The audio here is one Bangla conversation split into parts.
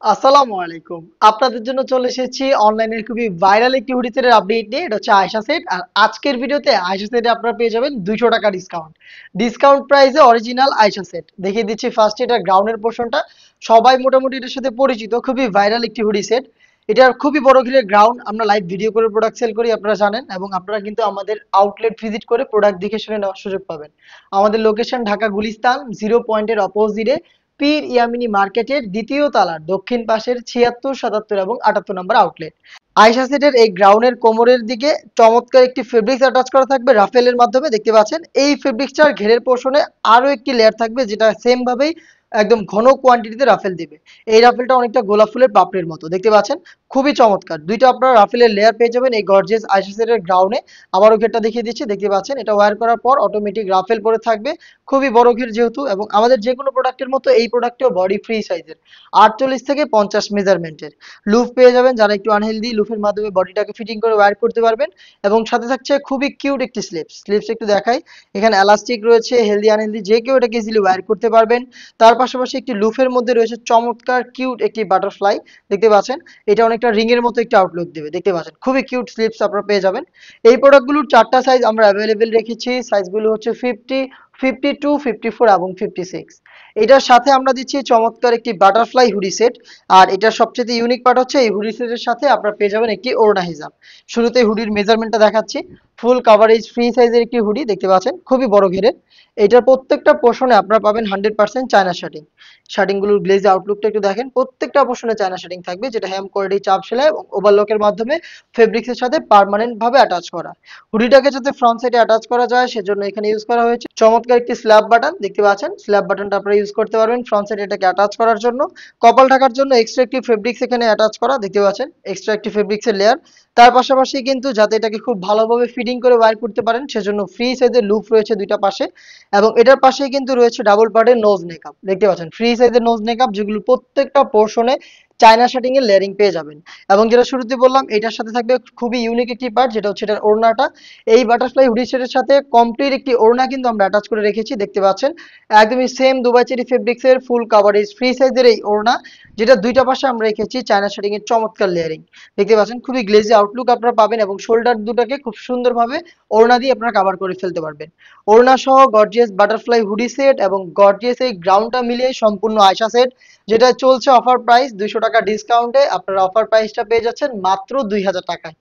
আসসালামু আলাইকুম। আপনাদের জন্য চলে এসেছি অনলাইনের খুবই ভাইরাল একটি হুডি সেটের আপডেট নিয়ে। এটা হচ্ছে আয়েশা সেট। আর আজকের ভিডিওতে আয়েশা সেটে আপনারা পেয়ে যাবেন ৳200 ডিসকাউন্ট। ডিসকাউন্ট প্রাইসে অরিজিনাল আয়েশা সেট। দেখিয়ে দিচ্ছি ফার্স্ট এটা গ্রাউন্ডের পোরশনটা। সবাই মোটামুটি এটার সাথে পরিচিত। খুবই ভাইরাল একটি হুডি সেট। এটার খুবই বড় ঘিরের গ্রাউন্ড। আমরা লাইভ ভিডিও করে প্রোডাক্ট সেল করি আপনারা জানেন এবং আপনারা কিন্তু আমাদের আউটলেট ভিজিট করে প্রোডাক্ট দেখে শুনে নেওয়ার সুযোগ পাবেন। আমাদের লোকেশন ঢাকা গুলিস্তান 0 পয়েন্টের অপোজিটে পীর ইয়ামিনী মার্কেটের দ্বিতীয় তলার দক্ষিণ পাশের ৭৬, ৭৭ এবং ৭৮ নম্বর আউটলেট। আয়েশা সেটের এই গ্রাউন্ডের কোমরের দিকে চমৎকার একটি ফেব্রিক্স অ্যাটাচ করা থাকবে রাফেলের মাধ্যমে দেখতে পাচ্ছেন। এই ফেব্রিক্সটার ঘেরের পোর্শনে আরো একটি লেয়ার থাকবে যেটা সেম ভাবেই একদম ঘন কোয়ান্টিটিতে রাফেল দিবে। এই রাফেলটা অনেকটা গোলাপ ফুলের পাপড়ির মতো দেখতে পাচ্ছেন। খুবই চমৎকার। দুইটা আপনারা রাফেলের লেয়ার পেয়ে যাবেন এই গর্জিয়াস আয়েশা সেটের গ্রাউন্ডে। আবারও ঘেরটা দেখিয়ে দিচ্ছি দেখতে পাচ্ছেন। এটা ওয়্যার করার পর অটোমেটিক রাফেল পরে থাকবে। খুবই বড় ঘের যেহেতু এবং আমাদের যে কোনো প্রোডাক্টের মতো এই প্রোডাক্টেও বডি ফ্রি সাইজের ৪৮ থেকে ৫০ মেজারমেন্টের লুফ পেয়ে যাবেন। যারা একটু আনহেলদি লুফের মাধ্যমে বডিটাকে ফিটিং করে ওয়্যার করতে পারবেন এবং সাথে থাকছে খুবই কিউট একটি স্লিপস একটু দেখাই। এখানে এলাস্টিক রয়েছে, হেলদি আনহেলদি যে কেউ এটাকে ইজিলি ওয়্যার করতে পারবেন। তার পাশাপাশি একটি লুফের মধ্যে রয়েছে চমৎকার কিউট একটি বাটারফ্লাই দেখতে পাচ্ছেন। এটা অনেকটা রিং এর মতো একটি আউটলুক দেবে দেখতে পাচ্ছেন। খুবই কিউট স্লিপস আপনারা পেয়ে যাবেন। এই প্রোডাক্টগুলোর ৪টা সাইজ আমরা অ্যাভেলেবেল রেখেছি। সাইজগুলো হচ্ছে 50, 52, 54 এবং 56। এটার সাথে আমরা দিচ্ছি চমৎকার একটি বাটারফ্লাই হুডি সেট। আর এটার সবচেয়ে ইউনিক পার্ট হচ্ছে এই হুডি সেটের সাথে আপনারা পেয়ে যাবেন একটি ওড়না হিজাব। শুরুতে হুডির মেজারমেন্টটা দেখাচ্ছি। ফুল কাভারেজ ফ্রি সাইজের একটি হুডি দেখতে পাচ্ছেন, খুবই বড় ঘেরের। এটার প্রত্যেকটা পোর্শনে আপনারা পাবেন 100% চায়না শার্টিং। শার্টিংগুলোর গ্লেজ আউটলুকটা একটু দেখেন। প্রত্যেকটা পোর্শনে চায়না শার্টিং থাকবে যেটা হেম কোয়ালিটি চাপ সেলাই এবং ওভারলকের মাধ্যমে ফেব্রিক্সের সাথে পার্মানেন্ট ভাবে অ্যাটাচ করা। হুডিটাকে যাতে ফ্রন্ট সাইডে অ্যাটাচ করা যায় সেজন্য এখানে ইউজ করা হয়েছে চমৎকার একটি স্ল্যাব বাটন দেখতে পাচ্ছেন। স্ল্যাব বাটনটা আপনারা ইউজ করতে পারবেন ফ্রন্ট সাইডে এটাকে অ্যাটাচ করার জন্য। কপাল ঢাকার জন্য এক্সট্রা একটি ফেব্রিক্স এখানে অ্যাটাচ করা দেখতে পাচ্ছেন, এক্সট্রা একটি ফেব্রিক্সের লেয়ার। তার পাশাপাশি কিন্তু যাতে এটাকে খুব ভালোভাবে ফিটিং করে ওয়্যার করতে পারেন সেজন্য ফ্রি সাইজের লুপ রয়েছে দুইটা পাশে এবং এটার পাশেই কিন্তু রয়েছে ডাবল পার্টের নোজ নেকআপ দেখতে পাচ্ছেন। ফ্রি সাইজের নোজ নেকআপ যেগুলো প্রত্যেকটা পোর্শনে চায়না শার্টিং এর লেয়ারিং পেয়ে যাবেন। এবং যেটা শুরুতে বললাম এটার সাথে থাকবে খুবই ইউনিক একটি পার্ট যেটা হচ্ছে এটার ওড়নাটা। এই বাটারফ্লাই হুডি সেটের সাথে কমপ্লিট একটি ওড়না কিন্তু আমরা অ্যাটাচ করে রেখেছি দেখতে পাচ্ছেন। একদমই সেম দুবাই চেরি ফেব্রিক্স এর ফুল কাভারেজ ফ্রি সাইজের এই ওড়না যেটা দুইটা পাশে আমরা রেখেছি চায়না শার্টিং এর চমৎকার লেয়ারিং দেখতে পাচ্ছেন। খুবই গ্লেজি আউটলুক আপনারা পাবেন এবং শোল্ডার দুটাকে খুব সুন্দরভাবে ওড়না দিয়ে আপনারা কভার করে ফেলতে পারবেন। ওড়না সহ গর্জিয়াস বাটারফ্লাই হুডি সেট এবং গর্জিয়াস এই গ্রাউন্ডটা মিলিয়ে সম্পূর্ণ আয়শা সেট যেটা চলছে অফার প্রাইস ৳200 ডিসকাউন্টে। আপনারা অফার প্রাইসটা পেয়ে যাচ্ছেন মাত্র ২০০০ টাকায়।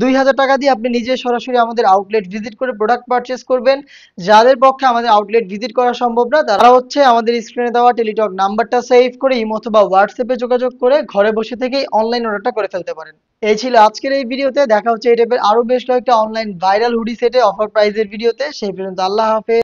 ২০০০ টাকা দিয়ে আপনি নিজে সরাসরি আমাদের আউটলেট ভিজিট করে প্রোডাক্ট পারচেজ করবেন। যাদের পক্ষে আমাদের আউটলেট ভিজিট করা সম্ভব না তারা হচ্ছে আমাদের স্ক্রিনে দেওয়া টেলিটক নাম্বারটা সেভ করে ইমো অথবা হোয়াটসঅ্যাপে যোগাযোগ করে ঘরে বসে থেকেই অনলাইন অর্ডারটা করে ফেলতে পারেন। এই ছিল আজকের এই ভিডিওতে। দেখা হচ্ছে এই টাইপের আরো বেশ কয়েকটা অনলাইন ভাইরাল হুডি সেটে অফার প্রাইজের ভিডিওতে। সেই পর্যন্ত আল্লাহ হাফেজ।